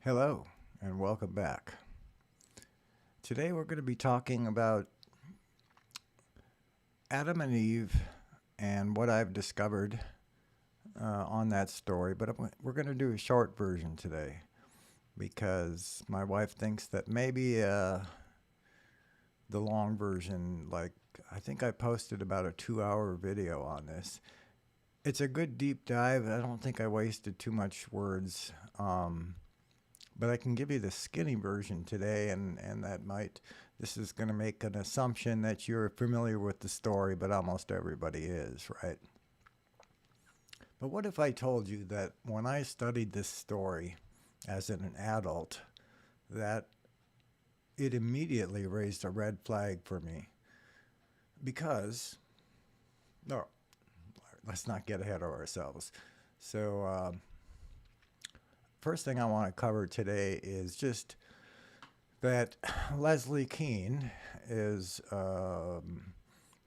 Hello, and welcome back. Today we're going to be talking about Adam and Eve and what I've discovered on that story, but we're going to do a short version today because my wife thinks that maybe the long version, like I think I posted about a 2 hour video on this. It's a good deep dive. I don't think I wasted too much words. But I can give you the skinny version today, and that might, this is going to make an assumption that you're familiar with the story, but almost everybody is, right? But what if I told you that when I studied this story as an adult, that it immediately raised a red flag for me? Because, no, let's not get ahead of ourselves. So, first thing I want to cover today is just that Leslie Kean is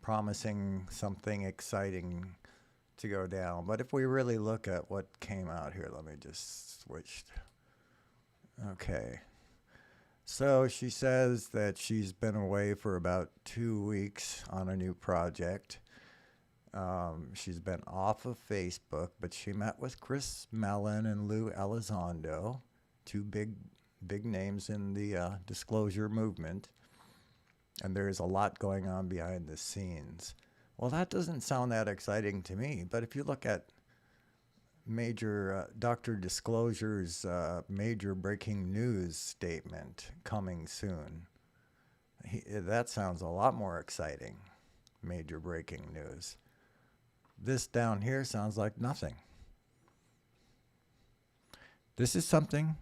promising something exciting to go down. But if we really look at what came out here, let me just switch. Okay. So she says that she's been away for about 2 weeks on a new project. She's been off of Facebook, but she met with Chris Mellon and Lou Elizondo, two big names in the disclosure movement, and there's a lot going on behind the scenes. Well, that doesn't sound that exciting to me, but if you look at major Dr. Disclosure's major breaking news statement coming soon, that sounds a lot more exciting. Major breaking news. This down here sounds like nothing. This is something.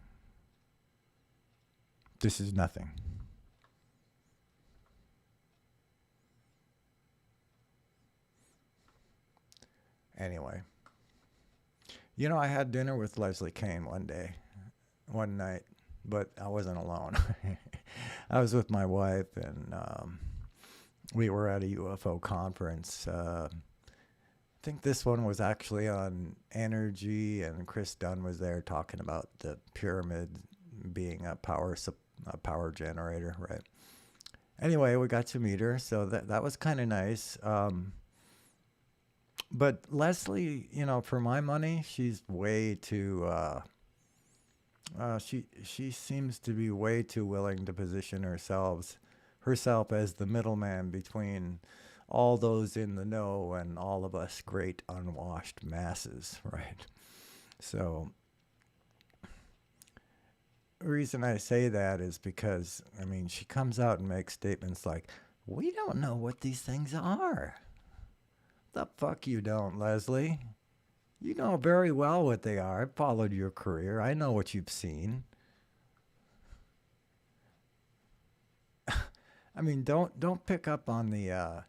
This is nothing. Anyway, I had dinner with Leslie Kean one night, but I wasn't alone. I was with my wife, and we were at a UFO conference. I think this one was actually on energy, and Chris Dunn was there talking about the pyramid being a power generator, right? Anyway, we got to meet her, so that was kind of nice. But Leslie, for my money, she's way too. She seems to be way too willing to position herself as the middleman between all those in the know and all of us great unwashed masses, right? So the reason I say that is because, she comes out and makes statements like, we don't know what these things are. The fuck you don't, Leslie. You know very well what they are. I've followed your career. I know what you've seen. Don't pick up on the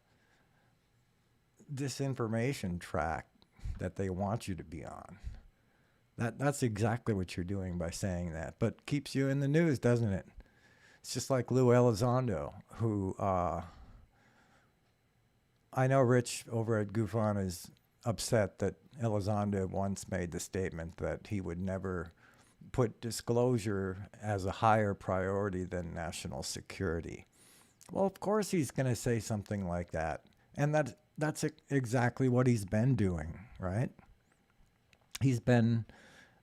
disinformation track that they want you to be on. That's exactly what you're doing by saying that, but keeps you in the news, doesn't it? It's just like Lou Elizondo, who I know Rich over at GoofOn is upset that Elizondo once made the statement that he would never put disclosure as a higher priority than national security. Well, of course he's going to say something like that, and that's exactly what he's been doing, right? He's been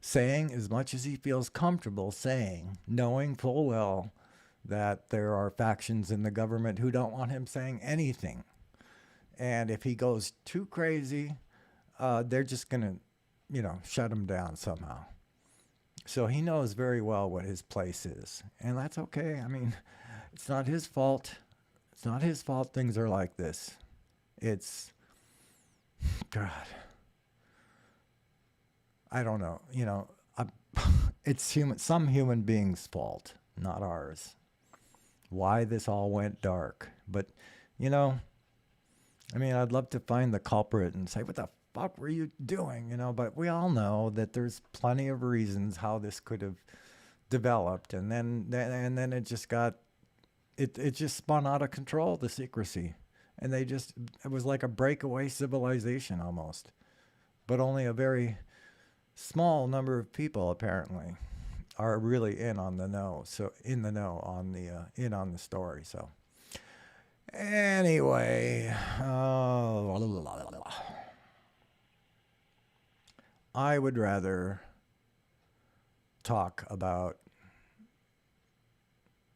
saying as much as he feels comfortable saying, knowing full well that there are factions in the government who don't want him saying anything. And if he goes too crazy, they're just going to, shut him down somehow. So he knows very well what his place is. And that's okay. It's not his fault. It's not his fault things are like this. It's, God, I don't know. It's some human being's fault, not ours. Why this all went dark. But, I'd love to find the culprit and say, what the fuck were you doing? But we all know that there's plenty of reasons how this could have developed. And then it just it just spun out of control, the secrecy. And it was like a breakaway civilization almost. But only a very small number of people, apparently, are really in on the know. So in the know on the in on the story. So anyway, I would rather talk about.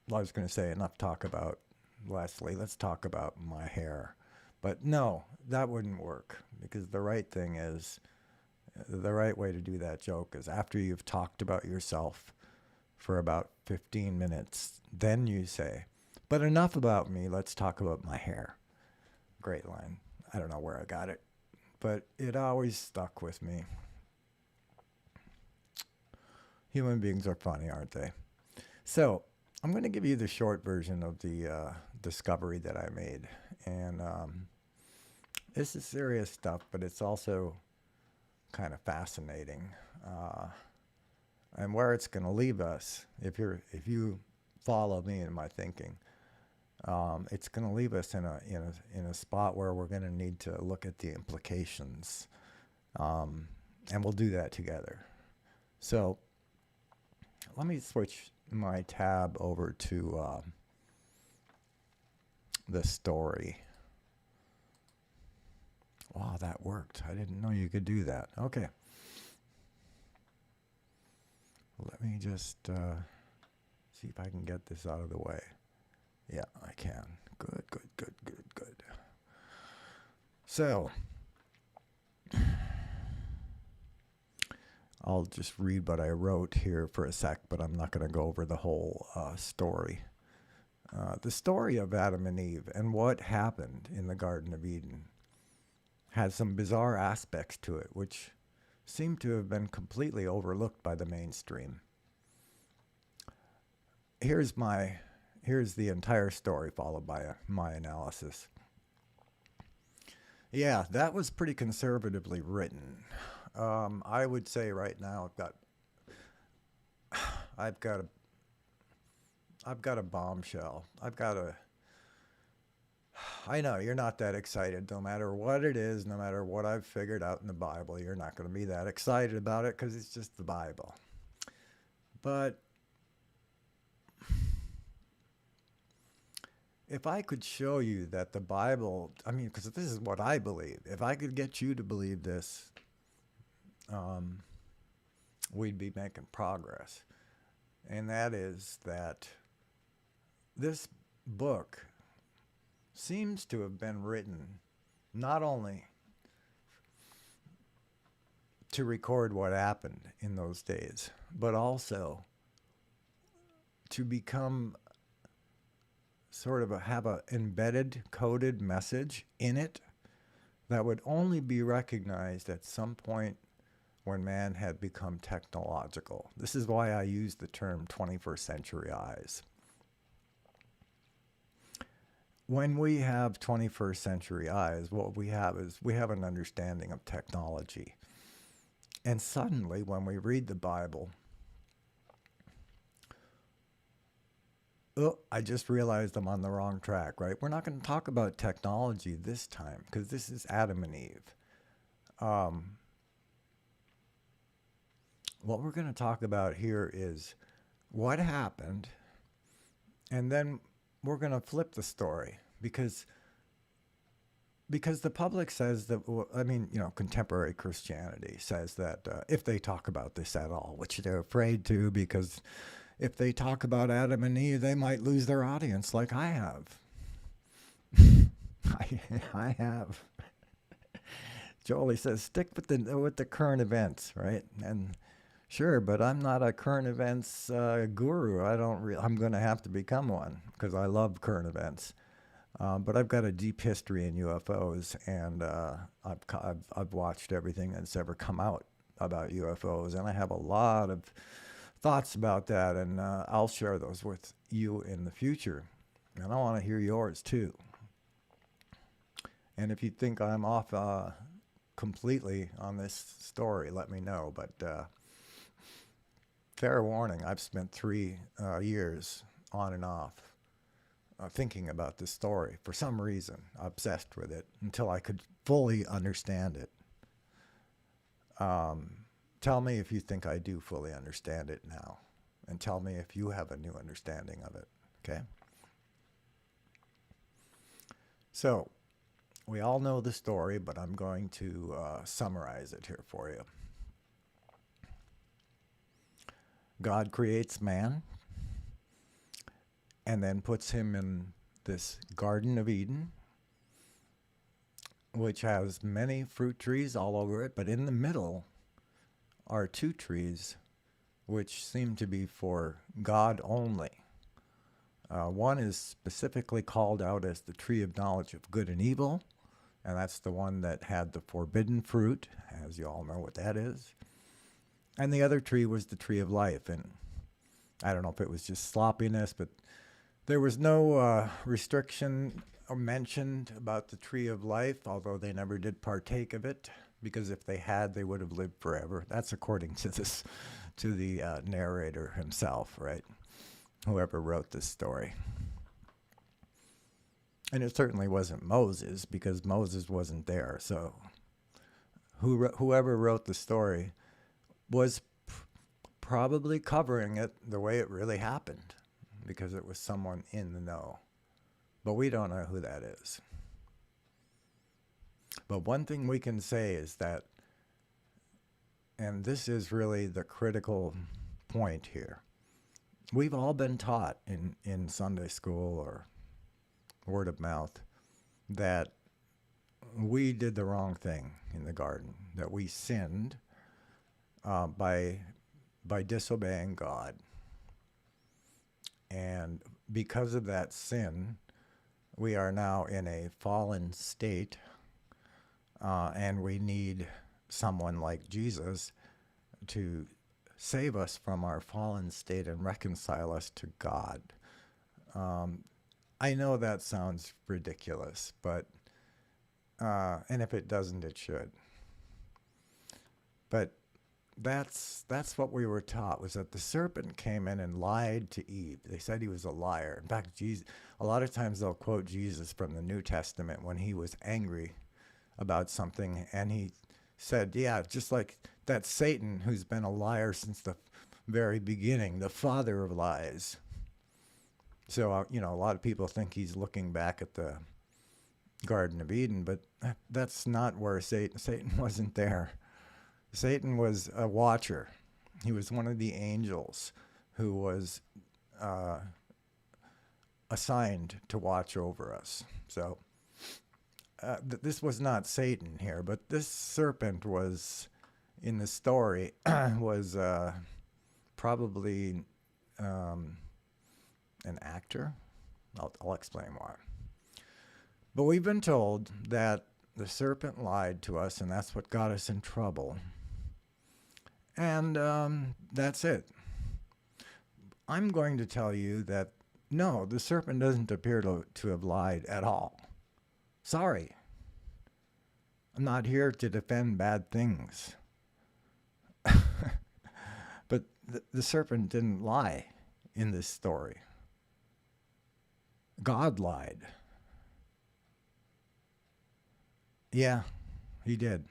Well, I was going to say enough talk about Leslie. Let's talk about my hair. But no, that wouldn't work because the right way to do that joke is after you've talked about yourself for about 15 minutes, then you say, but enough about me, let's talk about my hair. Great line. I don't know where I got it, but it always stuck with me. Human beings are funny, aren't they? So, I'm going to give you the short version of the discovery that I made. And this is serious stuff, but it's also kind of fascinating. And where it's going to leave us, if you follow me in my thinking, it's going to leave us in a spot where we're going to need to look at the implications, and we'll do that together. So let me switch my tab over to the story. Wow, that worked. I didn't know you could do that. Okay. Let me just see if I can get this out of the way. Yeah, I can. Good, good, good, good, good. So, I'll just read what I wrote here for a sec, but I'm not going to go over the whole story. The story of Adam and Eve and what happened in the Garden of Eden has some bizarre aspects to it, which seem to have been completely overlooked by the mainstream. Here's the entire story followed by my analysis. Yeah, that was pretty conservatively written. I would say right now I've got a bombshell. I know you're not that excited. No matter what it is, no matter what I've figured out in the Bible, you're not going to be that excited about it because it's just the Bible. But if I could show you that the Bible, because this is what I believe, if I could get you to believe this, we'd be making progress. And that is that this book seems to have been written not only to record what happened in those days, but also to become sort of have a embedded, coded message in it that would only be recognized at some point when man had become technological. This is why I use the term 21st century eyes. When we have 21st century eyes, what we have is we have an understanding of technology. And suddenly, when we read the Bible, oh, I just realized I'm on the wrong track, right? We're not going to talk about technology this time because this is Adam and Eve. What we're going to talk about here is what happened, and then we're going to flip the story because the public says that, contemporary Christianity says that if they talk about this at all, which they're afraid to, because if they talk about Adam and Eve, they might lose their audience like I have. I have. Jolie says, stick with the current events, right? And sure, but I'm not a current events guru. I'm going to have to become one because I love current events. But I've got a deep history in UFOs, and I've watched everything that's ever come out about UFOs, and I have a lot of thoughts about that, and I'll share those with you in the future. And I want to hear yours too. And if you think I'm off completely on this story, let me know. But fair warning, I've spent 3 years on and off thinking about this story for some reason, obsessed with it until I could fully understand it. Tell me if you think I do fully understand it now. and tell me if you have a new understanding of it. Okay? So, we all know the story, but I'm going to summarize it here for you. God creates man and then puts him in this Garden of Eden, which has many fruit trees all over it, but in the middle are two trees which seem to be for God only. One is specifically called out as the tree of knowledge of good and evil, and that's the one that had the forbidden fruit, as you all know what that is. And the other tree was the tree of life, and I don't know if it was just sloppiness, but there was no restriction mentioned about the tree of life, although they never did partake of it, because if they had, they would have lived forever. That's according to the narrator himself, right? Whoever wrote this story. And it certainly wasn't Moses, because Moses wasn't there. So whoever wrote the story was probably covering it the way it really happened, because it was someone in the know. But we don't know who that is. But one thing we can say is that, and this is really the critical point here, we've all been taught in Sunday school or word of mouth that we did the wrong thing in the garden, that we sinned by disobeying God. And because of that sin, we are now in a fallen state, and we need someone like Jesus to save us from our fallen state and reconcile us to God. I know that sounds ridiculous, but and if it doesn't, it should. But that's what we were taught, was that the serpent came in and lied to Eve. They said he was a liar. In fact, Jesus, a lot of times they'll quote Jesus from the New Testament when he was angry about something, and he said, yeah, just like that Satan, who's been a liar since the very beginning, the father of lies. So, a lot of people think he's looking back at the Garden of Eden, but that's not where Satan wasn't there. Satan was a watcher. He was one of the angels who was assigned to watch over us. So this was not Satan here, but this serpent was, in the story, was probably an actor. I'll explain why. But we've been told that the serpent lied to us, and that's what got us in trouble. And that's it. I'm going to tell you that, no, the serpent doesn't appear to have lied at all. Sorry. I'm not here to defend bad things. But the serpent didn't lie in this story. God lied. Yeah, he did.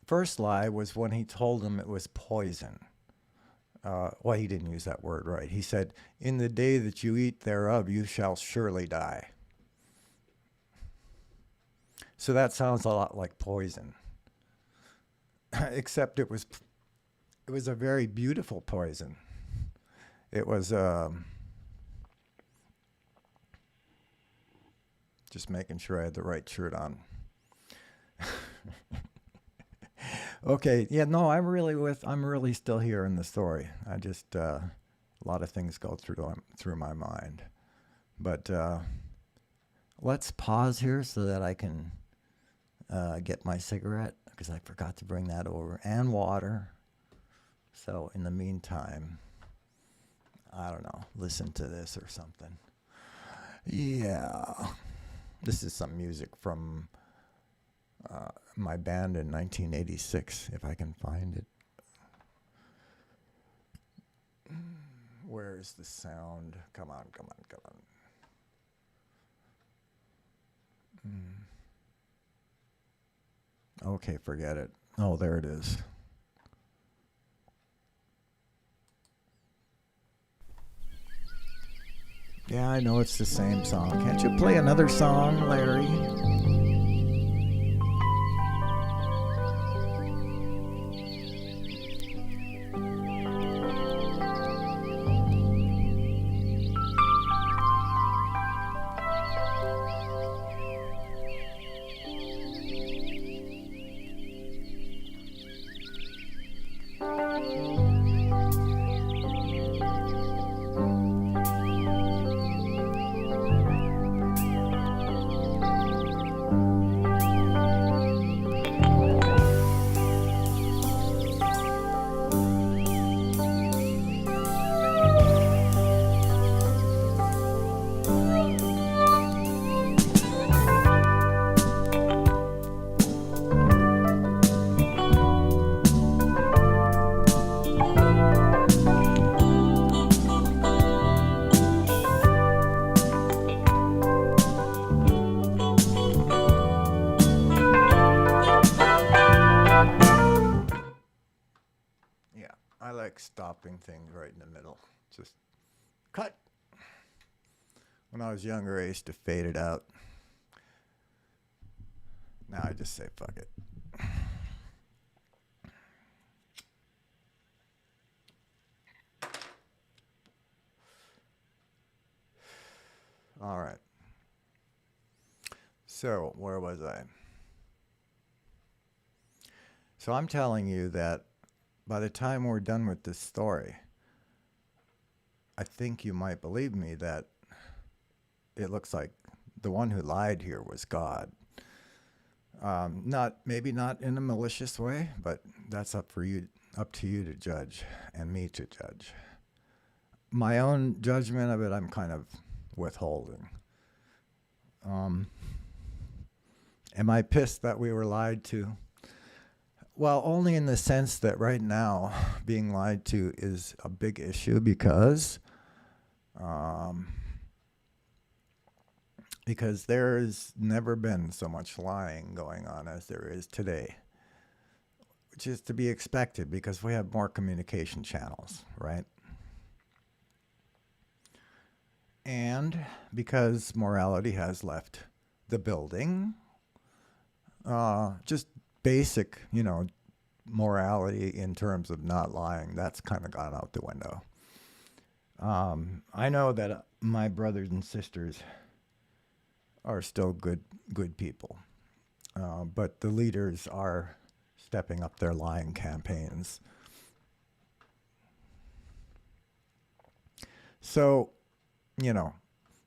First lie was when he told them it was poison. Well, he didn't use that word right. He said, in the day that you eat thereof, you shall surely die. So that sounds a lot like poison. Except it was a very beautiful poison. It was just making sure I had the right shirt on. Okay, yeah, no, I'm really still here in the story. I just a lot of things go through my mind. But let's pause here so that I can get my cigarette, because I forgot to bring that over, and water. So in the meantime, I don't know, listen to this or something. Yeah. This is some music from my band in 1986, if I can find it. Where's the sound? Come on. Okay, forget it. Oh, there it is. Yeah, I know it's the same song. Can't you play another song, Larry? Yeah, I like stopping things right in the middle. Just cut. When I was younger, I used to fade it out. Now I just say fuck it. All right. So, where was I? So, I'm telling you that by the time we're done with this story, I think you might believe me that it looks like the one who lied here was God. Maybe not in a malicious way, but that's up to you to judge, and me to judge. My own judgment of it, I'm kind of withholding. Am I pissed that we were lied to? Well, only in the sense that right now being lied to is a big issue because there's never been so much lying going on as there is today, which is to be expected because we have more communication channels, right? And because morality has left the building, just basic, morality in terms of not lying, that's kind of gone out the window. I know that my brothers and sisters are still good people, but the leaders are stepping up their lying campaigns. So,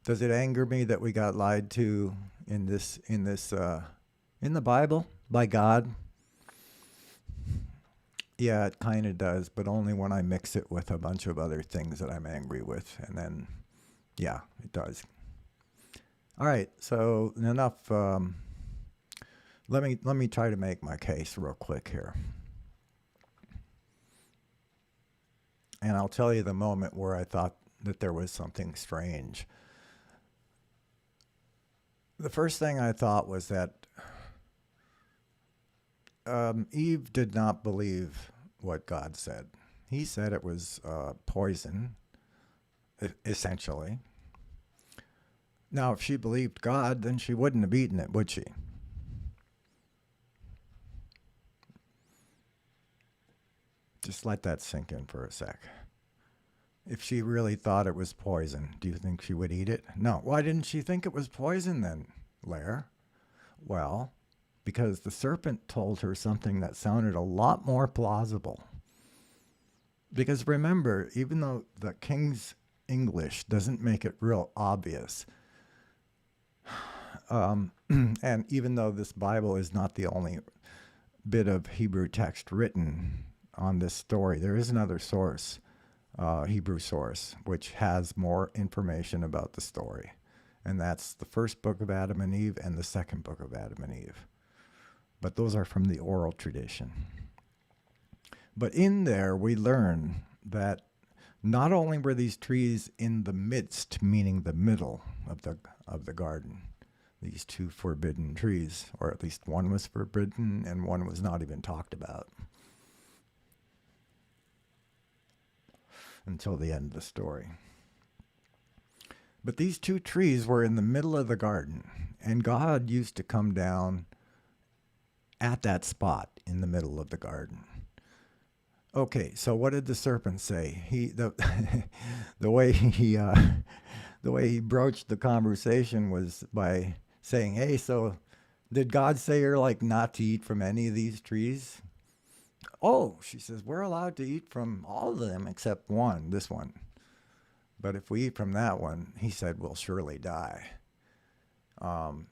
does it anger me that we got lied to in the Bible by God? Yeah, it kind of does, but only when I mix it with a bunch of other things that I'm angry with, and then, yeah, it does. All right, so enough. Let me try to make my case real quick here, and I'll tell you the moment where I thought that there was something strange. The first thing I thought was that Eve did not believe what God said. He said it was poison, essentially. Now, if she believed God, then she wouldn't have eaten it, would she? Just let that sink in for a sec. If she really thought it was poison, do you think she would eat it? No. Why didn't she think it was poison then, Lair? Well, because the serpent told her something that sounded a lot more plausible. Because remember, even though the King's English doesn't make it real obvious, and even though this Bible is not the only bit of Hebrew text written on this story, there is another source, Hebrew source, which has more information about the story. And that's the first book of Adam and Eve and the second book of Adam and Eve. But those are from the oral tradition. But in there, we learn that not only were these trees in the midst, meaning the middle of the garden, these two forbidden trees, or at least one was forbidden and one was not even talked about until the end of the story. But these two trees were in the middle of the garden, and God used to come down at that spot in the middle of the garden. Okay, so what did the serpent say? The way he the way he broached the conversation was by saying, "Hey, so did God say you're like not to eat from any of these trees?" Oh, she says, "We're allowed to eat from all of them except one, this one. But if we eat from that one," he said, "we'll surely die." Um,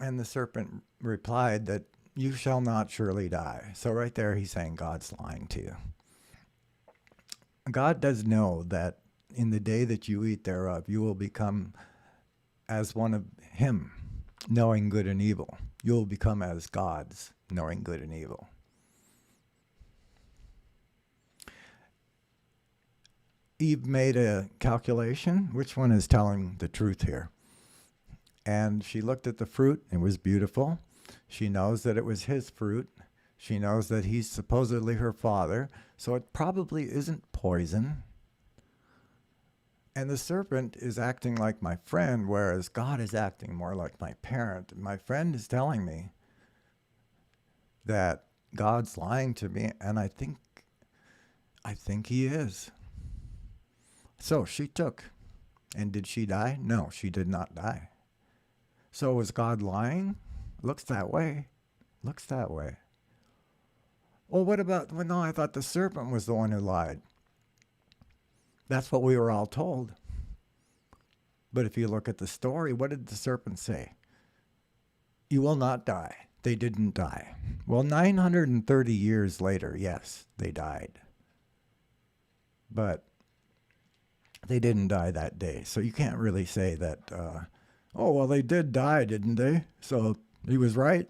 and the serpent replied that you shall not surely die. So right there, he's saying God's lying to you. God does know that in the day that you eat thereof, you will become as one of him, knowing good and evil. You will become as gods, knowing good and evil. Eve made a calculation. Which one is telling the truth here? And she looked at the fruit. It was beautiful. She knows that it was his fruit. She knows that he's supposedly her father. So it probably isn't poison. And the serpent is acting like my friend, whereas God is acting more like my parent. My friend is telling me that God's lying to me, and I think he is. So she took. And did she die? No, she did not die. So was God lying? Looks that way. Looks that way. Well, what about, well, no, I thought the serpent was the one who lied. That's what we were all told. But if you look at the story, what did the serpent say? You will not die. They didn't die. Well, 930 years later, yes, they died. But they didn't die that day. So you can't really say that, oh, well, they did die, didn't they? So he was right.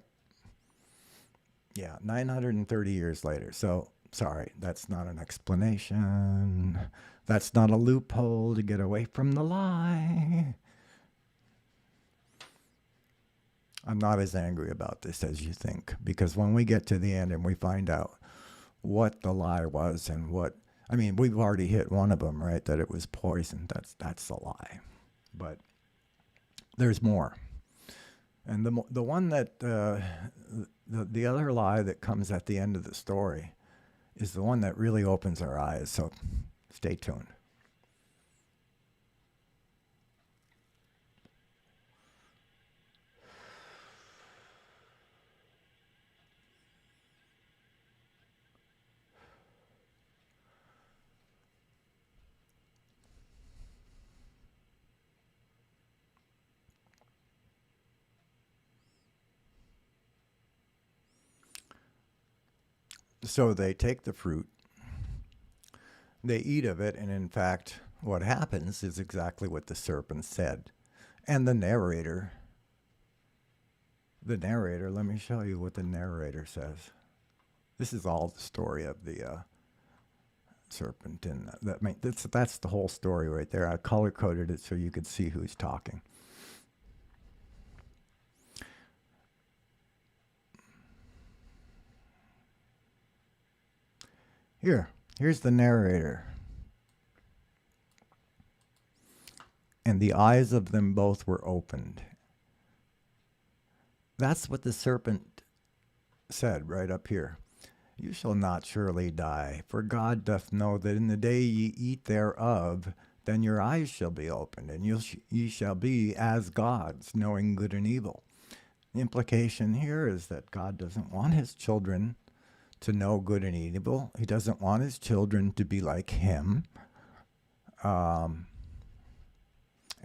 Yeah, 930 years later. So, sorry, that's not an explanation. That's not a loophole to get away from the lie. I'm not as angry about this as you think, because when we get to the end and we find out what the lie was and what, I mean, we've already hit one of them, right? That it was poison. That's a lie. But there's more. And the one that, the other lie that comes at the end of the story is the one that really opens our eyes. So stay tuned. So they take the fruit, they eat of it, and in fact, what happens is exactly what the serpent said. And the narrator, let me show you what the narrator says. This is all the story of the serpent, and that's the whole story right there. I color coded it so you could see who's talking. Here's the narrator. And the eyes of them both were opened. That's what the serpent said right up here. You shall not surely die, for God doth know that in the day ye eat thereof, then your eyes shall be opened, and ye shall be as gods, knowing good and evil. The implication here is that God doesn't want his children to know good and evil. He doesn't want his children to be like him. And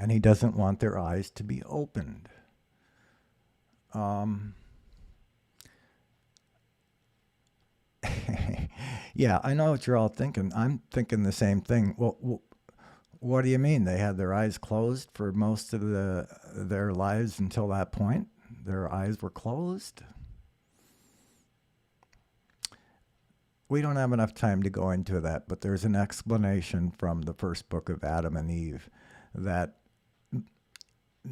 he doesn't want their eyes to be opened. Yeah, I know what you're all thinking. I'm thinking the same thing. Well, what do you mean? They had their eyes closed for most of their lives until that point? Their eyes were closed? We don't have enough time to go into that, but there's an explanation from the first book of Adam and Eve that,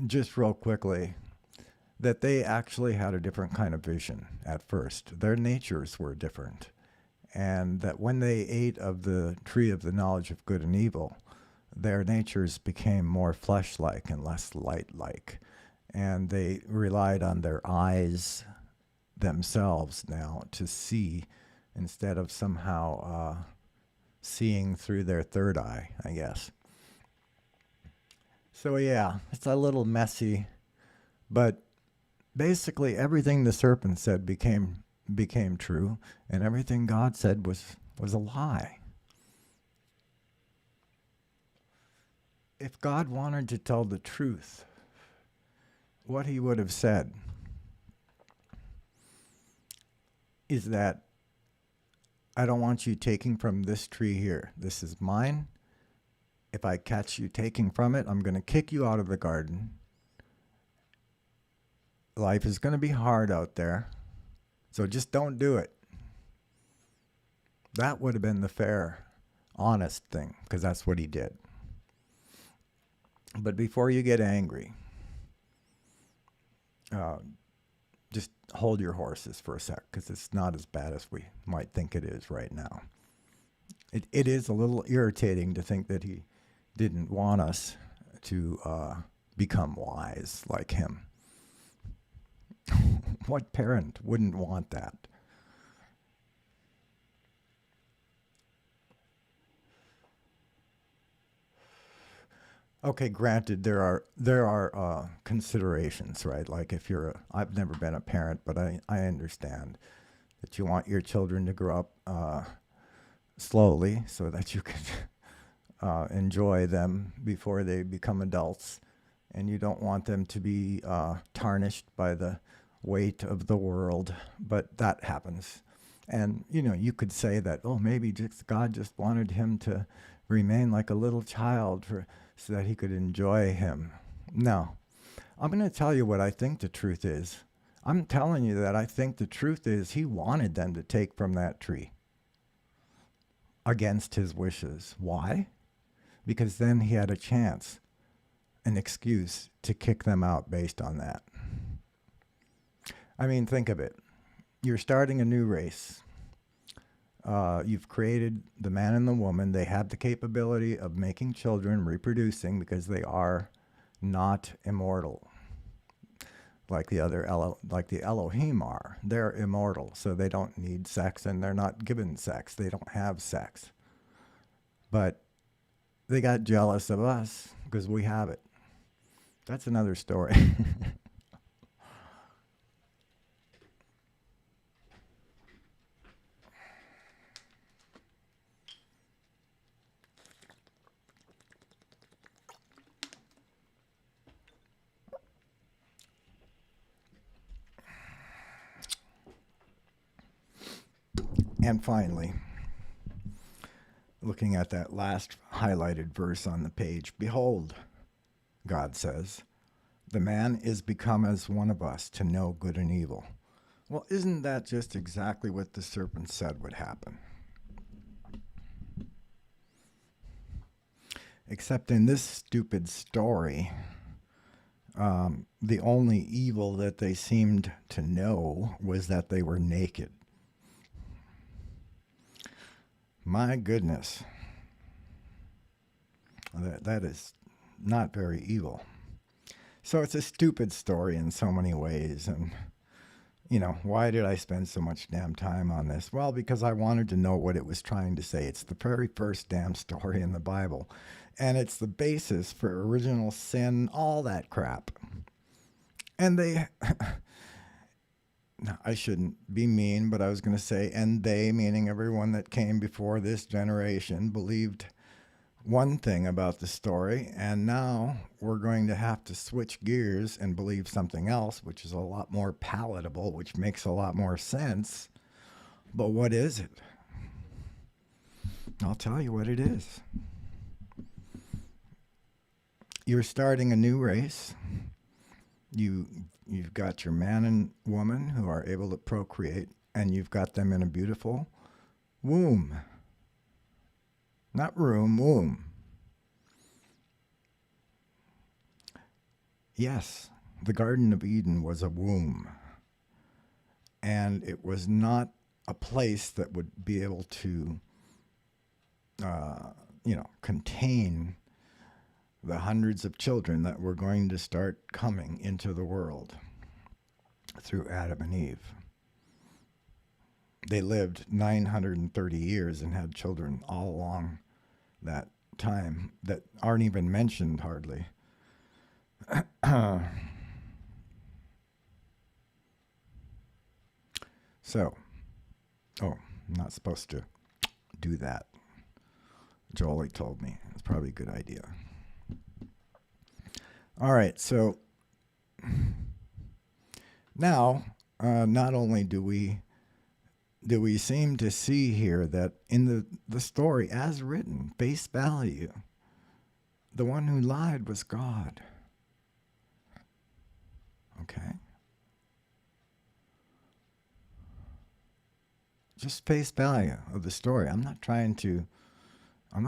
just real quickly, that they actually had a different kind of vision at first. Their natures were different. And that when they ate of the tree of the knowledge of good and evil, their natures became more flesh-like and less light-like. And they relied on their eyes themselves now to see instead of somehow seeing through their third eye, I guess. So yeah, it's a little messy, but basically everything the serpent said became true, and everything God said was a lie. If God wanted to tell the truth, what he would have said is that I don't want you taking from this tree here. This is mine. If I catch you taking from it, I'm going to kick you out of the garden. Life is going to be hard out there, so just don't do it. That would have been the fair, honest thing, because that's what he did. But before you get angry, just hold your horses for a sec, because it's not as bad as we might think it is right now. It is a little irritating to think that he didn't want us to become wise like him. What parent wouldn't want that? Okay, granted, there are considerations, right? Like if I've never been a parent, but I understand that you want your children to grow up slowly so that you can enjoy them before they become adults, and you don't want them to be tarnished by the weight of the world, but that happens. And, you could say that, oh, maybe God just wanted him to remain like a little child so that he could enjoy him. No. I'm going to tell you what I think the truth is. I'm telling you that I think the truth is he wanted them to take from that tree against his wishes. Why? Because then he had a chance, an excuse to kick them out based on that. I mean, think of it. You're starting a new race. You've created the man and the woman. They have the capability of making children, reproducing, because they are not immortal. Like the Elohim are. They're immortal, so they don't need sex, and they're not given sex. They don't have sex. But they got jealous of us because we have it. That's another story. And finally, looking at that last highlighted verse on the page, behold, God says, the man is become as one of us to know good and evil. Well, isn't that just exactly what the serpent said would happen? Except in this stupid story, the only evil that they seemed to know was that they were naked. My goodness. That is not very evil. So it's a stupid story in so many ways. And, why did I spend so much damn time on this? Well, because I wanted to know what it was trying to say. It's the very first damn story in the Bible. And it's the basis for original sin, all that crap. And they... I shouldn't be mean, but I was going to say, and they, meaning everyone that came before this generation, believed one thing about the story, and now we're going to have to switch gears and believe something else, which is a lot more palatable, which makes a lot more sense. But what is it? I'll tell you what it is. You're starting a new race. You've got your man and woman who are able to procreate, and you've got them in a beautiful womb. Not room, womb. Yes, the Garden of Eden was a womb. And it was not a place that would be able to, contain the hundreds of children that were going to start coming into the world through Adam and Eve. They lived 930 years and had children all along that time that aren't even mentioned hardly. So, I'm not supposed to do that. Jolie told me. It's probably a good idea. All right, so now, not only do we seem to see here that in the story as written, face value, the one who lied was God. Okay? Just face value of the story. I'm not trying to I'm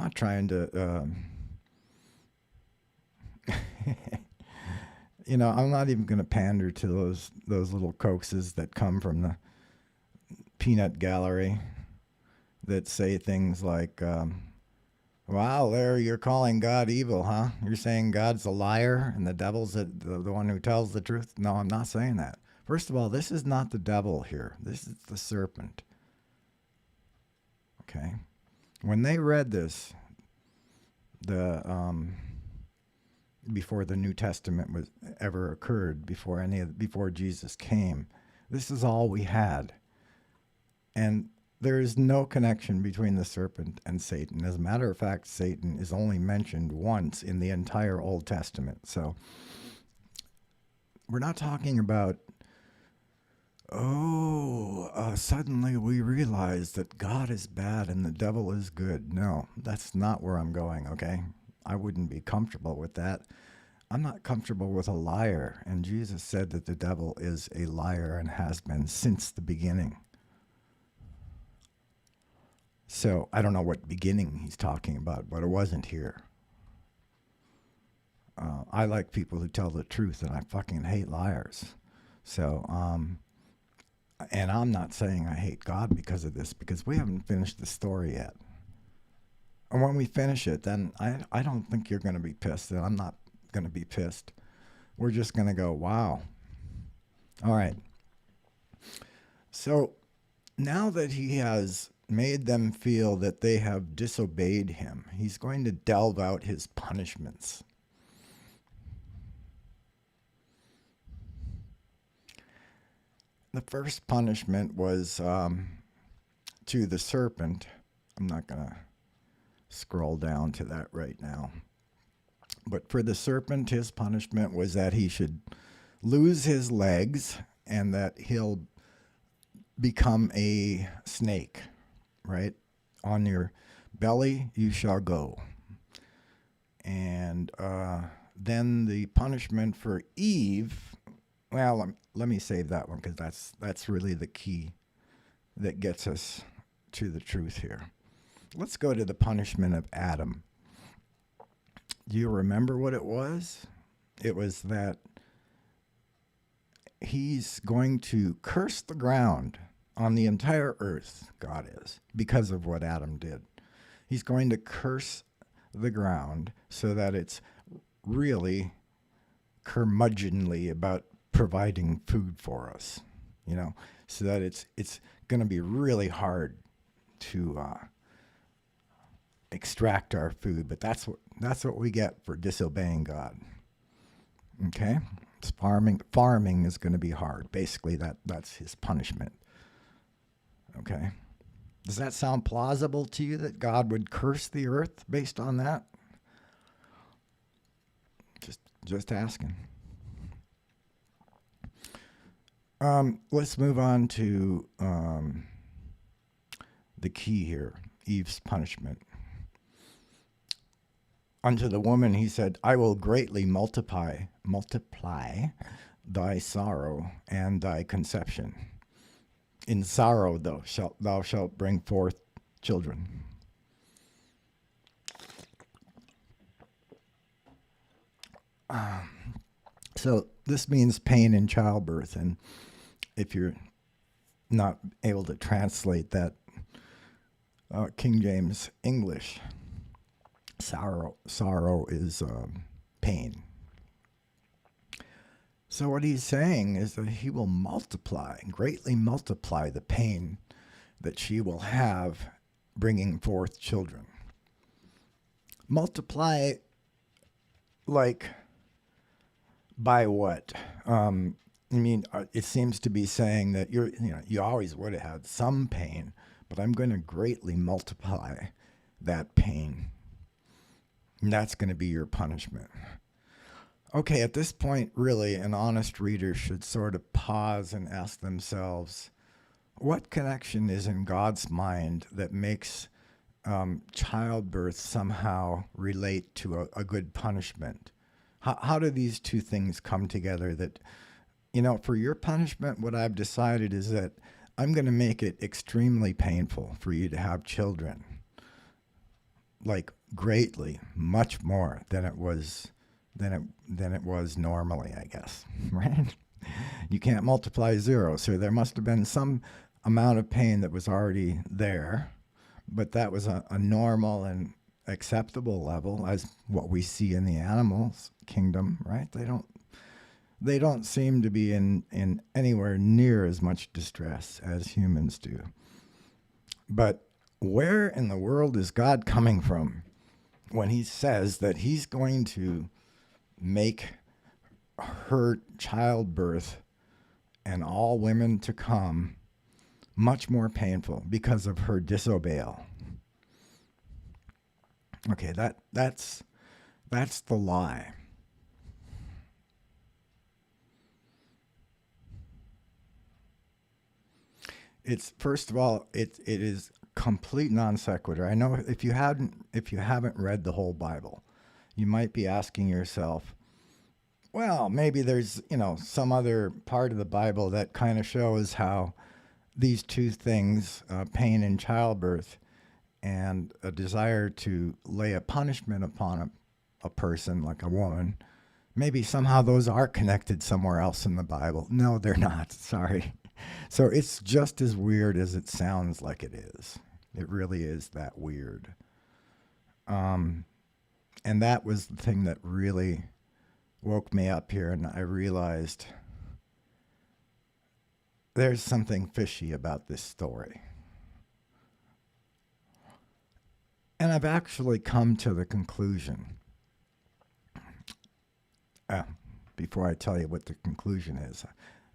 not even going to pander to those little coaxes that come from the peanut gallery that say things like, wow, Larry, you're calling God evil, huh? You're saying God's a liar and the devil's the one who tells the truth? No, I'm not saying that. First of all, this is not the devil here. This is the serpent. Okay? When they read this, before the New Testament was ever occurred, before Jesus came, this is all we had. And there is no connection between the serpent and Satan. As a matter of fact, Satan is only mentioned once in the entire Old Testament. So we're not talking about, suddenly we realize that God is bad and the devil is good. No, that's not where I'm going, okay? I wouldn't be comfortable with that. I'm not comfortable with a liar. And Jesus said that the devil is a liar and has been since the beginning. So I don't know what beginning he's talking about, but it wasn't here. I like people who tell the truth, and I fucking hate liars. So, and I'm not saying I hate God because of this, because we haven't finished the story yet. And when we finish it, then I don't think you're going to be pissed, and I'm not going to be pissed. We're just going to go, wow. All right. So now that he has made them feel that they have disobeyed him, he's going to delve out his punishments. The first punishment was to the serpent. I'm not going to scroll down to that right now. But for the serpent, his punishment was that he should lose his legs and that he'll become a snake, right? On your belly you shall go. And then the punishment for Eve, well, let me save that one, because that's really the key that gets us to the truth here. Let's go to the punishment of Adam. Do you remember what it was? It was that he's going to curse the ground on the entire earth, God is, because of what Adam did. He's going to curse the ground so that it's really curmudgeonly about providing food for us, so that it's going to be really hard to extract our food, but that's what we get for disobeying God. Okay? It's farming is going to be hard. Basically that's his punishment. Okay? Does that sound plausible to you, that God would curse the earth based on that? Just asking. Let's move on to the key here, Eve's punishment. Unto the woman he said, I will greatly multiply thy sorrow and thy conception. In sorrow thou shalt bring forth children. So this means pain in childbirth, and if you're not able to translate that King James English, sorrow is pain. So what he's saying is that he will multiply, greatly multiply the pain that she will have bringing forth children. Multiply like by what? It seems to be saying that you always would have had some pain, but I'm going to greatly multiply that pain. And that's going to be your punishment. Okay, at this point, really, an honest reader should sort of pause and ask themselves, what connection is in God's mind that makes childbirth somehow relate to a good punishment? How do these two things come together? That, for your punishment, what I've decided is that I'm going to make it extremely painful for you to have children. Like greatly, much more than it was normally, I guess, right? You can't multiply zero, so there must have been some amount of pain that was already there, but that was a normal and acceptable level as what we see in the animals kingdom, right? They don't seem to be in anywhere near as much distress as humans do. But where in the world is God coming from when he says that he's going to make her childbirth and all women to come much more painful because of her disobeyal? Okay, that's the lie. It's, first of all, it is complete non sequitur. I know if you haven't read the whole Bible, you might be asking yourself, well, maybe there's, some other part of the Bible that kind of shows how these two things, pain and childbirth, and a desire to lay a punishment upon a person, like a woman, maybe somehow those are connected somewhere else in the Bible. No, they're not. Sorry. So it's just as weird as it sounds like it is. It really is that weird. And that was the thing that really woke me up here, and I realized there's something fishy about this story. And I've actually come to the conclusion, before I tell you what the conclusion is,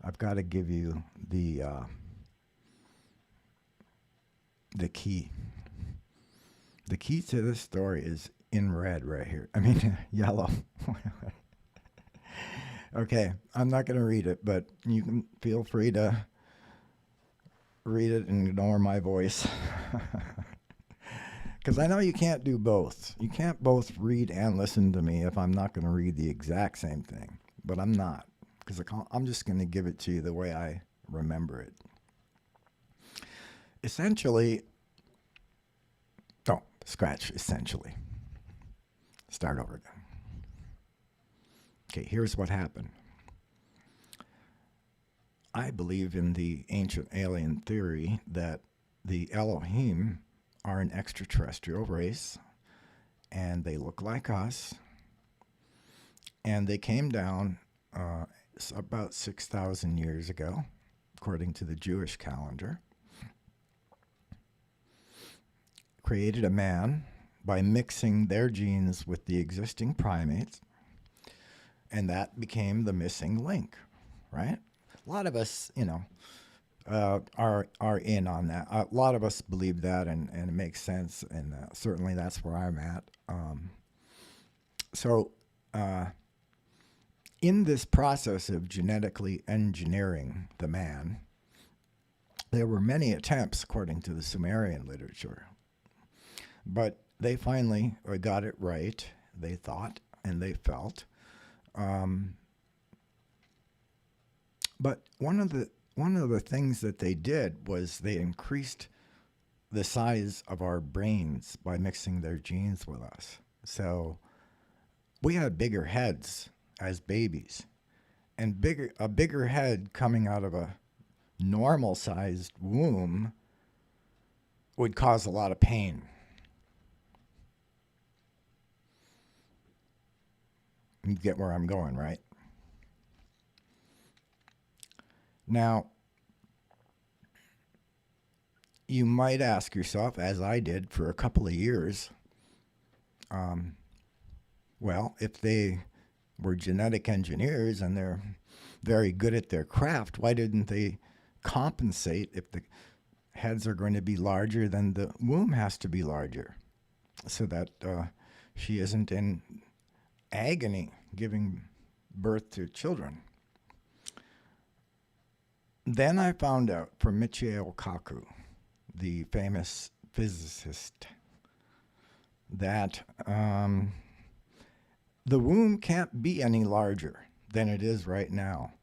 I've got to give you the key. The key to this story is in red right here. I mean, yellow. Okay, I'm not going to read it, but you can feel free to read it and ignore my voice. Because I know you can't do both. You can't both read and listen to me if I'm not going to read the exact same thing. But I'm not, because I'm just going to give it to you the way I remember it. Essentially, essentially. Start over again. Okay, here's what happened. I believe in the ancient alien theory that the Elohim are an extraterrestrial race, and they look like us, and they came down about 6,000 years ago, according to the Jewish calendar, created a man by mixing their genes with the existing primates, and that became the missing link, right? A lot of us, are in on that. A lot of us believe that, and it makes sense, and certainly that's where I'm at. In this process of genetically engineering the man, there were many attempts, according to the Sumerian literature, but they finally got it right, they thought, and they felt. But one of the things that they did was they increased the size of our brains by mixing their genes with us. So we had bigger heads as babies, and a bigger head coming out of a normal-sized womb would cause a lot of pain. You get where I'm going, right? Now, you might ask yourself, as I did for a couple of years, well, if they were genetic engineers and they're very good at their craft, why didn't they compensate if the heads are going to be larger, then the womb has to be larger so that she isn't in agony giving birth to children. Then I found out from Michio Kaku, the famous physicist, that the womb can't be any larger than it is right now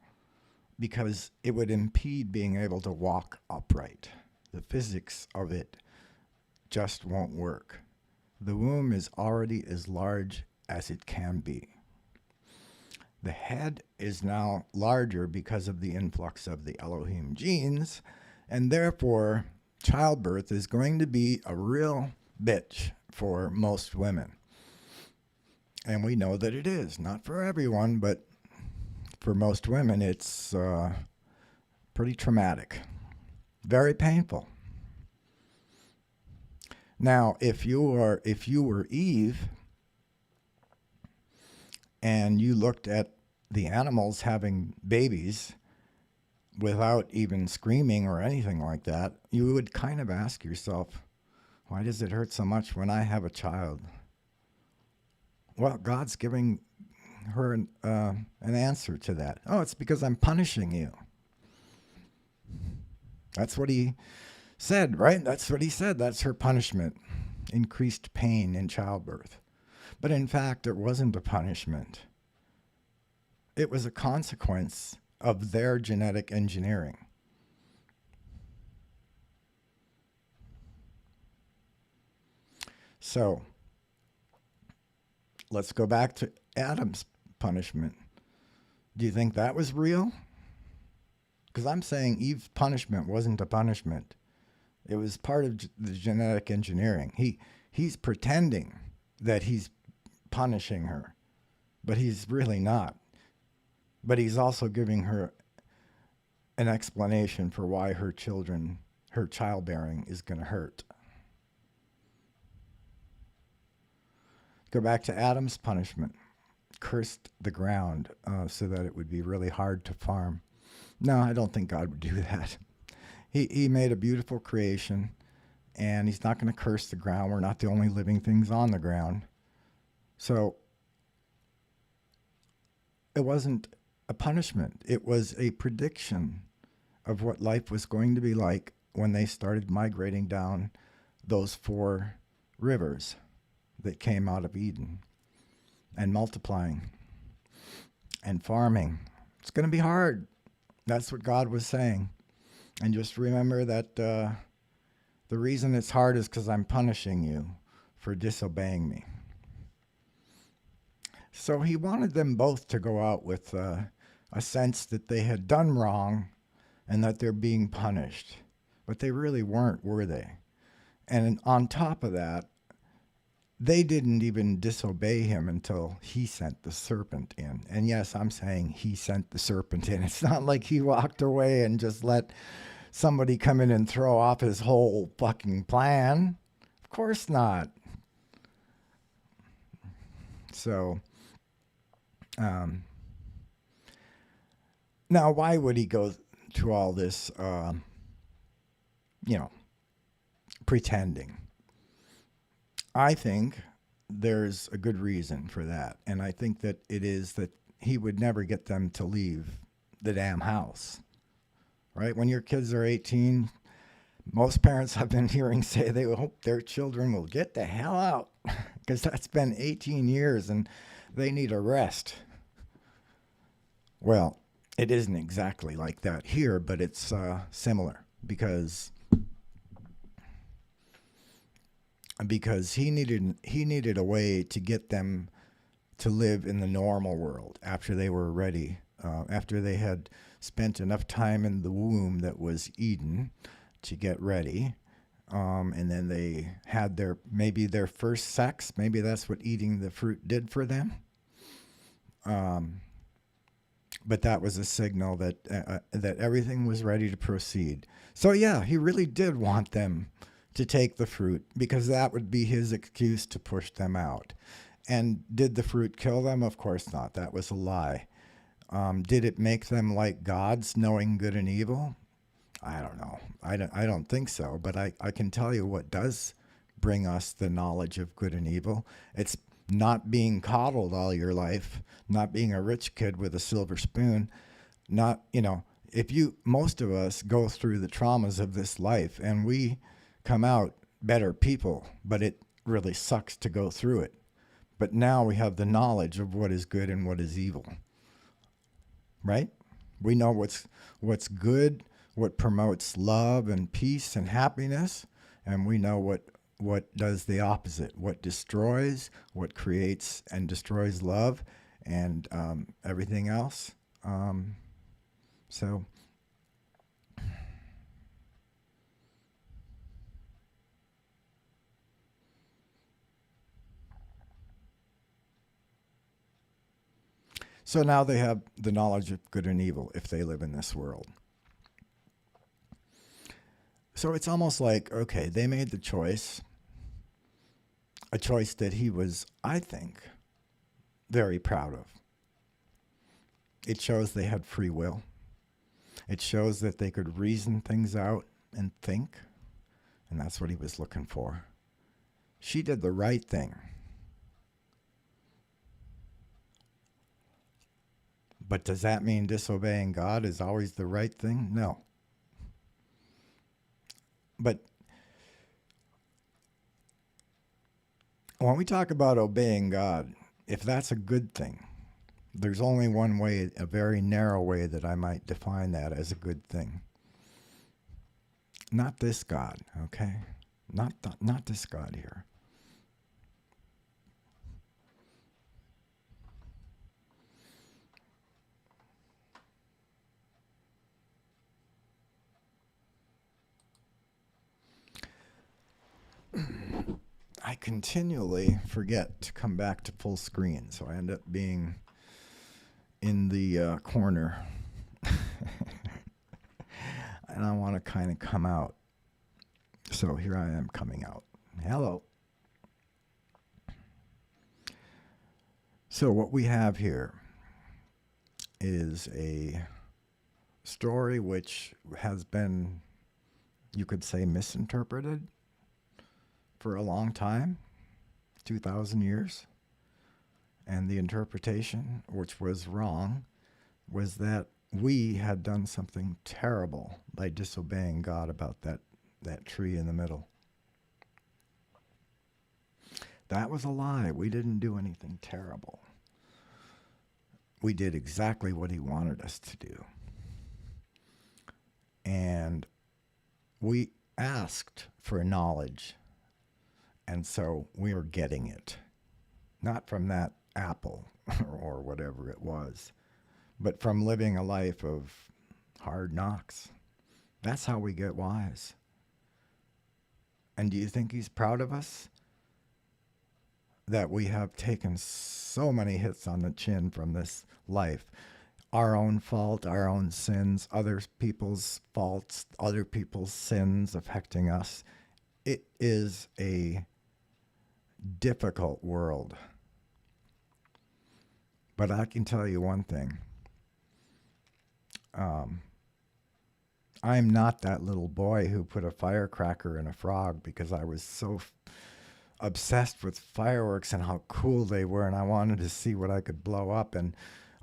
because it would impede being able to walk upright. The physics of it just won't work. The womb is already as large as it can be. The head is now larger because of the influx of the Elohim genes, and therefore childbirth is going to be a real bitch for most women. And we know that it is. Not for everyone, but for most women, it's pretty traumatic. Very painful. Now, if you were Eve and you looked at the animals having babies without even screaming or anything like that, you would kind of ask yourself, why does it hurt so much when I have a child? Well, God's giving her an answer to that. Oh, it's because I'm punishing you. That's what he said, right? That's what he said. That's her punishment. Increased pain in childbirth. But in fact, it wasn't a punishment. It was a consequence of their genetic engineering. So, let's go back to Adam's punishment. Do you think that was real? Because I'm saying Eve's punishment wasn't a punishment. It was part of the genetic engineering. He's pretending that he's punishing her, but he's really not. But he's also giving her an explanation for why her childbearing is going to hurt. Go back to Adam's punishment. Cursed the ground so that it would be really hard to farm. No, I don't think God would do that. He made a beautiful creation, and he's not going to curse the ground. We're not the only living things on the ground. So it wasn't a punishment. It was a prediction of what life was going to be like when they started migrating down those 4 rivers that came out of Eden and multiplying and farming. It's going to be hard. That's what God was saying. And just remember that the reason it's hard is because I'm punishing you for disobeying me. So he wanted them both to go out with a sense that they had done wrong and that they're being punished. But they really weren't, were they? And on top of that, they didn't even disobey him until he sent the serpent in. And yes, I'm saying he sent the serpent in. It's not like he walked away and just let somebody come in and throw off his whole fucking plan. Of course not. So, now why would he go to all this, pretending? I think there's a good reason for that. And I think that it is that he would never get them to leave the damn house. Right? When your kids are 18, most parents I've been hearing say they hope their children will get the hell out because that's been 18 years and they need a rest. Well, it isn't exactly like that here, but it's similar because he needed a way to get them to live in the normal world after they were ready, after they had spent enough time in the womb that was Eden to get ready, and then they had maybe their first sex. Maybe that's what eating the fruit did for them. But that was a signal that everything was ready to proceed. So yeah, he really did want them to take the fruit because that would be his excuse to push them out. And did the fruit kill them? Of course not. That was a lie. Did it make them like gods, knowing good and evil? I don't know. I don't think so. But I can tell you what does bring us the knowledge of good and evil. It's not being coddled all your life, not being a rich kid with a silver spoon, not, if you, most of us go through the traumas of this life and we come out better people, but it really sucks to go through it. But now we have the knowledge of what is good and what is evil, right? We know what's good, what promotes love and peace and happiness, and we know what does the opposite, what destroys, what creates and destroys love, and everything else. So so now they have the knowledge of good and evil if they live in this world. So it's almost like, okay, they made the choice, a choice that he was, I think, very proud of. It shows they had free will. It shows that they could reason things out and think, and that's what he was looking for. She did the right thing. But does that mean disobeying God is always the right thing? No. But when we talk about obeying God, if that's a good thing, there's only one way, a very narrow way that I might define that as a good thing. Not this God, okay? Not this God here. I continually forget to come back to full screen, so I end up being in the corner. And I want to kind of come out. So here I am coming out. Hello. So what we have here is a story which has been, you could say, misinterpreted for a long time, 2,000 years. And the interpretation, which was wrong, was that we had done something terrible by disobeying God about that tree in the middle. That was a lie. We didn't do anything terrible. We did exactly what he wanted us to do. And we asked for knowledge. And so we are getting it. Not from that apple or whatever it was, but from living a life of hard knocks. That's how we get wise. And do you think he's proud of us? That we have taken so many hits on the chin from this life. Our own fault, our own sins, other people's faults, other people's sins affecting us. It is a difficult world. But I can tell you one thing. I'm not that little boy who put a firecracker in a frog because I was so obsessed with fireworks and how cool they were, and I wanted to see what I could blow up. And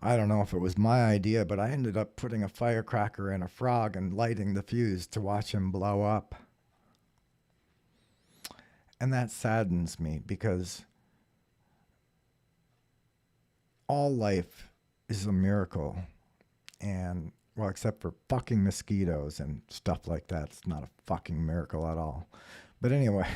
I don't know if it was my idea, but I ended up putting a firecracker in a frog and lighting the fuse to watch him blow up. And that saddens me because all life is a miracle. And, well, except for fucking mosquitoes and stuff like that, it's not a fucking miracle at all. But anyway,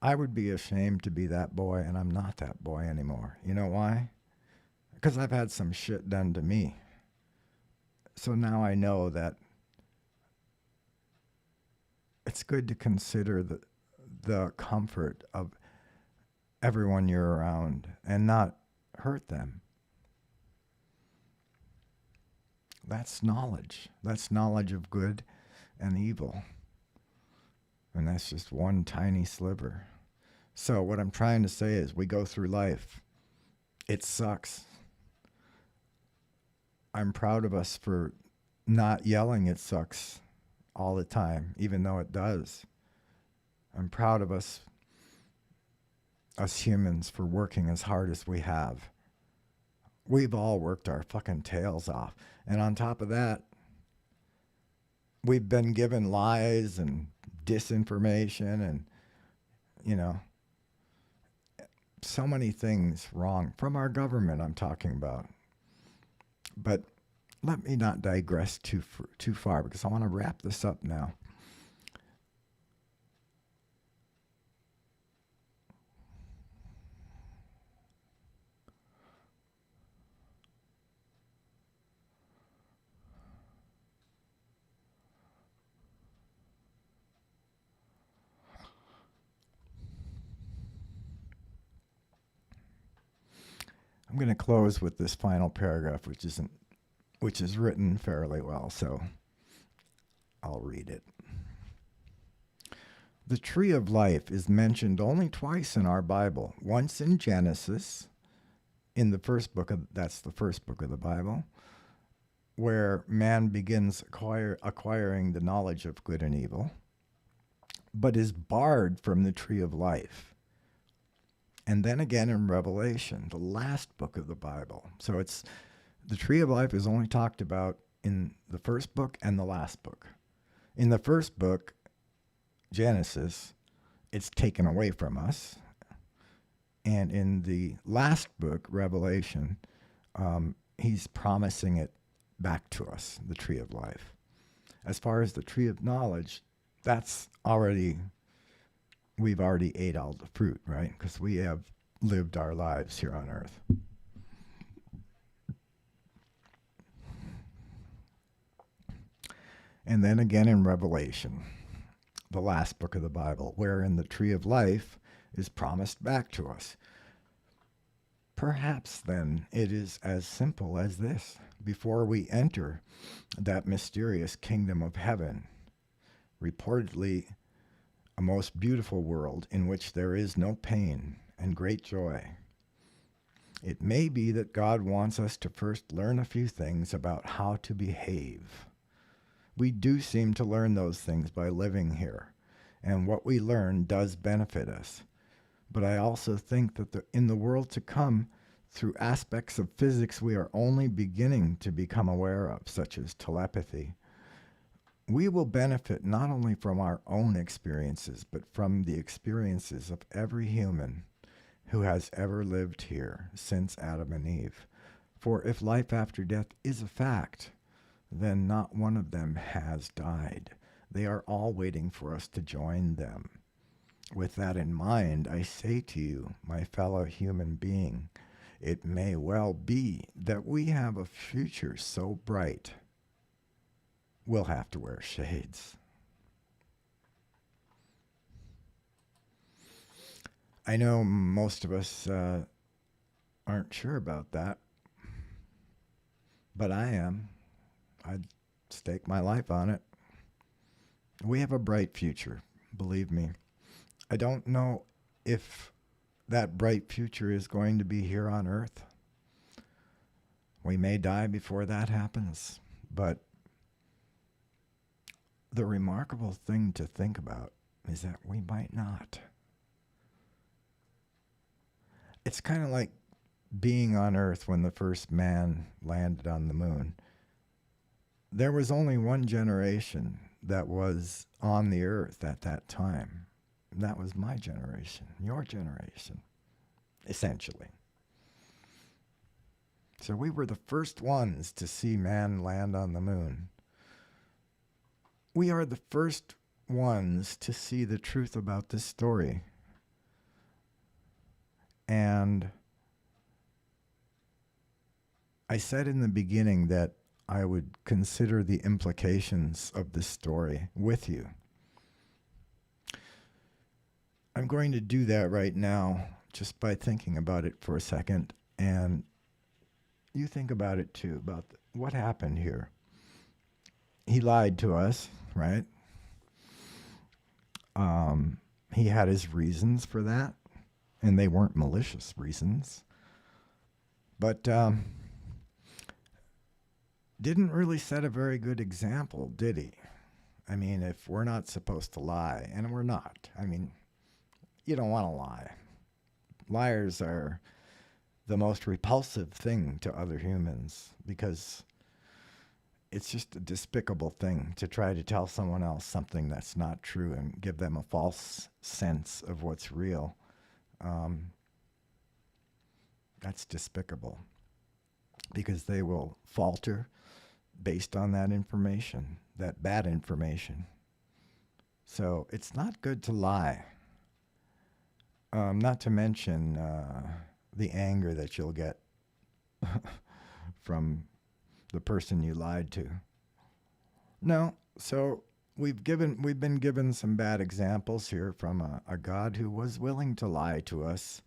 I would be ashamed to be that boy, and I'm not that boy anymore. You know why? Because I've had some shit done to me. So now I know that it's good to consider the comfort of everyone you're around and not hurt them. That's knowledge. That's knowledge of good and evil. And that's just one tiny sliver. So, what I'm trying to say is we go through life. It sucks. I'm proud of us for not yelling it sucks all the time, even though it does. I'm proud of us humans, for working as hard as we have. We've all worked our fucking tails off. And on top of that, we've been given lies and disinformation and, you know, so many things wrong from our government, I'm talking about. But let me not digress too far, because I want to wrap this up now. I'm going to close with this final paragraph, which is written fairly well, so I'll read it. The tree of life is mentioned only twice in our Bible. Once in Genesis, in the first book that's the first book of the Bible, where man begins acquiring the knowledge of good and evil, but is barred from the tree of life. And then again in Revelation, the last book of the Bible. So it's the tree of life is only talked about in the first book and the last book. In the first book, Genesis, it's taken away from us. And in the last book, Revelation, he's promising it back to us, the tree of life. As far as the tree of knowledge, we've already ate all the fruit, right? Because we have lived our lives here on earth. And then again in Revelation, the last book of the Bible, wherein the tree of life is promised back to us. Perhaps then it is as simple as this. Before we enter that mysterious kingdom of heaven, reportedly a most beautiful world in which there is no pain and great joy, it may be that God wants us to first learn a few things about how to behave. We do seem to learn those things by living here, and what we learn does benefit us. But I also think that in the world to come, through aspects of physics we are only beginning to become aware of, such as telepathy, we will benefit not only from our own experiences, but from the experiences of every human who has ever lived here since Adam and Eve. For if life after death is a fact, then not one of them has died. They are all waiting for us to join them. With that in mind, I say to you, my fellow human being, it may well be that we have a future so bright, we'll have to wear shades. I know most of us aren't sure about that, but I am. I'd stake my life on it. We have a bright future, believe me. I don't know if that bright future is going to be here on Earth. We may die before that happens, but the remarkable thing to think about is that we might not. It's kind of like being on Earth when the first man landed on the moon. There was only one generation that was on the Earth at that time. And that was my generation, your generation, essentially. So we were the first ones to see man land on the moon. We are the first ones to see the truth about this story. And I said in the beginning that I would consider the implications of this story with you. I'm going to do that right now just by thinking about it for a second. And you think about it too, about what happened here. He lied to us, right? He had his reasons for that, and they weren't malicious reasons. But didn't really set a very good example, did he? I mean, if we're not supposed to lie, and we're not, I mean, you don't want to lie. Liars are the most repulsive thing to other humans because it's just a despicable thing to try to tell someone else something that's not true and give them a false sense of what's real. That's despicable because they will falter based on that information, that bad information. So it's not good to lie. Not to mention the anger that you'll get from the person you lied to. No, so we've been given some bad examples here from a God who was willing to lie to us,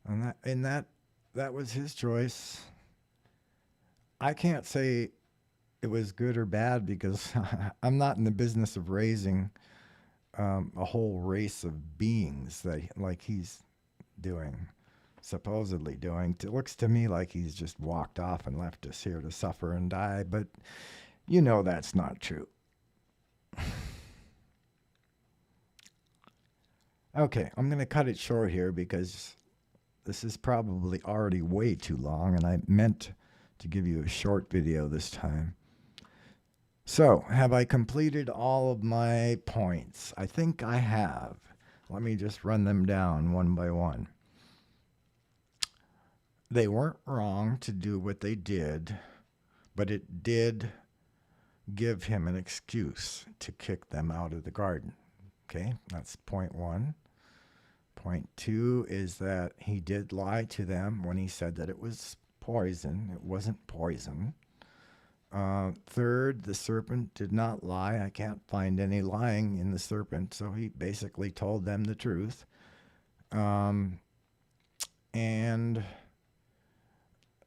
and that was his choice. I can't say it was good or bad because I'm not in the business of raising a whole race of beings that like he's doing, supposedly doing. It looks to me like he's just walked off and left us here to suffer and die, but you know that's not true. Okay, I'm going to cut it short here because this is probably already way too long, and I meant to give you a short video this time. So, have I completed all of my points? I think I have. Let me just run them down one by one. They weren't wrong to do what they did, but it did give him an excuse to kick them out of the garden. Okay, that's point one. Point two is that he did lie to them when he said that it was poison. It wasn't poison. Third, the serpent did not lie. I can't find any lying in the serpent, so he basically told them the truth. And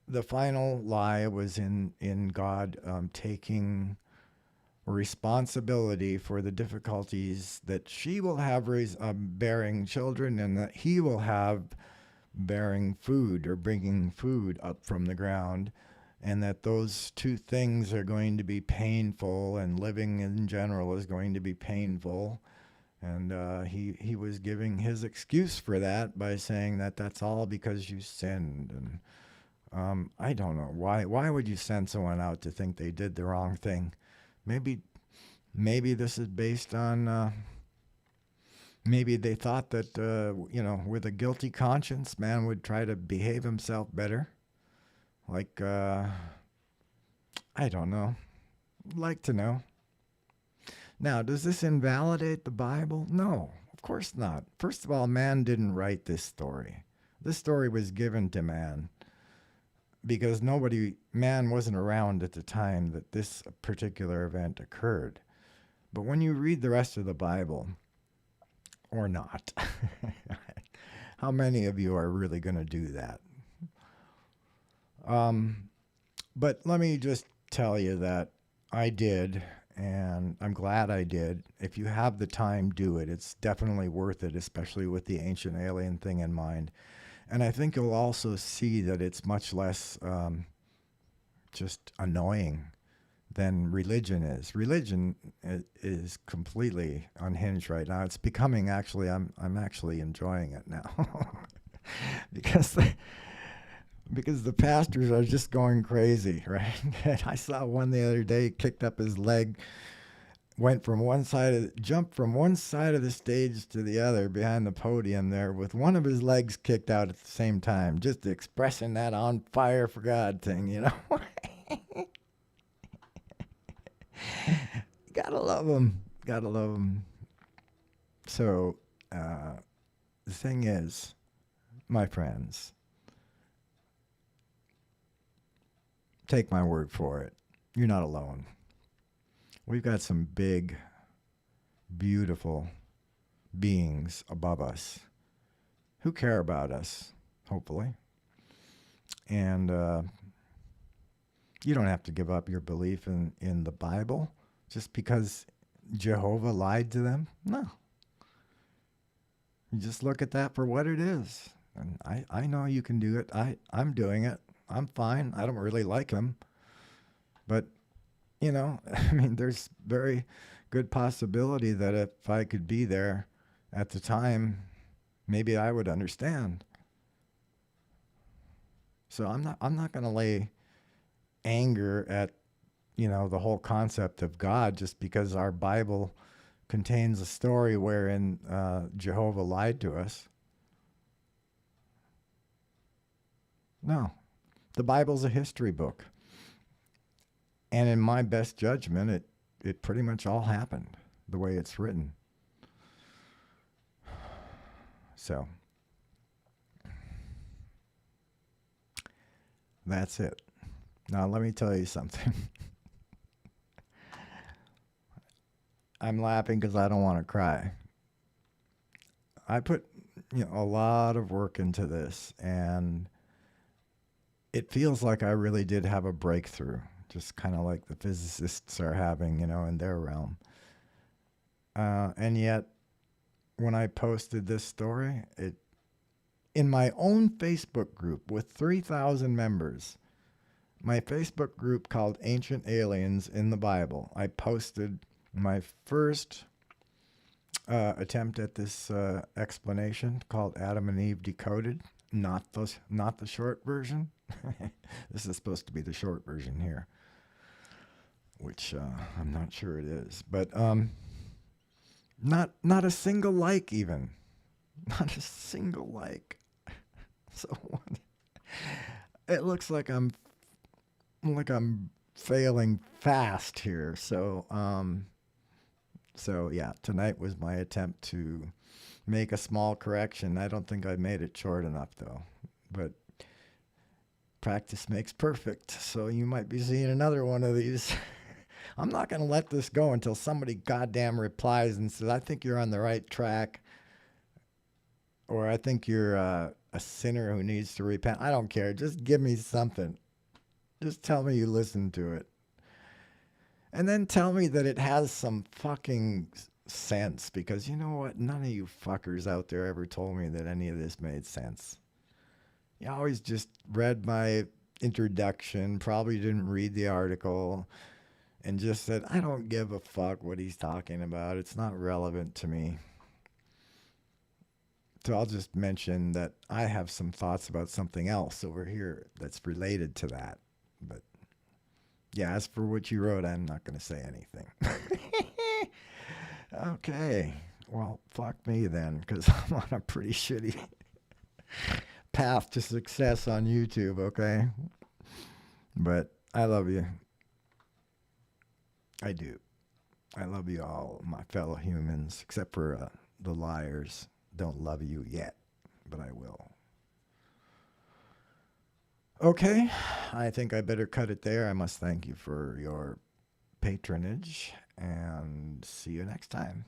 the final lie was in God taking responsibility for the difficulties that she will have bearing children, and that he will have bearing food or bringing food up from the ground, and that those two things are going to be painful, and living in general is going to be painful. And he was giving his excuse for that by saying that that's all because you sinned. And I don't know why would you send someone out to think they did the wrong thing? Maybe this is based on maybe they thought that with a guilty conscience, man would try to behave himself better. Like I don't know. I'd like to know. Now, does this invalidate the Bible? No, of course not. First of all, man didn't write this story. This story was given to man because man wasn't around at the time that this particular event occurred. But when you read the rest of the Bible, or not, how many of you are really going to do that? But let me just tell you that I did, and I'm glad I did. If you have the time, do it. It's definitely worth it, especially with the ancient alien thing in mind. And I think you'll also see that it's much less just annoying than religion is. Religion is completely unhinged right now. It's becoming I'm actually enjoying it now because the pastors are just going crazy, right? I saw one the other day, kicked up his leg, jumped from one side of the stage to the other behind the podium there with one of his legs kicked out at the same time, just expressing that on fire for God thing, you know? Gotta love him. So, the thing is, my friends, take my word for it. You're not alone. We've got some big, beautiful beings above us who care about us, hopefully. And you don't have to give up your belief in the Bible just because Jehovah lied to them. No. You just look at that for what it is. And I know you can do it. I'm doing it. I'm fine. I don't really like him. But, I mean, there's very good possibility that if I could be there at the time, maybe I would understand. So I'm not going to lay anger at, the whole concept of God just because our Bible contains a story wherein Jehovah lied to us. No, the Bible's a history book. And in my best judgment, it pretty much all happened the way it's written. So, that's it. Now, let me tell you something. I'm laughing because I don't want to cry. I put a lot of work into this, and it feels like I really did have a breakthrough, just kind of like the physicists are having, in their realm. And yet, when I posted this story, in my own Facebook group with 3,000 members, my Facebook group called Ancient Aliens in the Bible, I posted my first attempt at this explanation called Adam and Eve Decoded, not the short version. This is supposed to be the short version here, which I'm not sure it is, but not a single like even, not a single like. So it looks like I'm failing fast here. So yeah, tonight was my attempt to make a small correction. I don't think I made it short enough though, but practice makes perfect. So you might be seeing another one of these. I'm not going to let this go until somebody goddamn replies and says, I think you're on the right track. Or I think you're a sinner who needs to repent. I don't care. Just give me something. Just tell me you listened to it. And then tell me that it has some fucking sense. Because you know what? None of you fuckers out there ever told me that any of this made sense. You always just read my introduction, probably didn't read the article, and just said, I don't give a fuck what he's talking about. It's not relevant to me. So I'll just mention that I have some thoughts about something else over here that's related to that. But yeah, as for what you wrote, I'm not going to say anything. Okay. Well, fuck me then, because I'm on a pretty shitty path to success on YouTube, okay? But I love you. I do. I love you all, my fellow humans, except for the liars. Don't love you yet, but I will. Okay, I think I better cut it there. I must thank you for your patronage, and see you next time.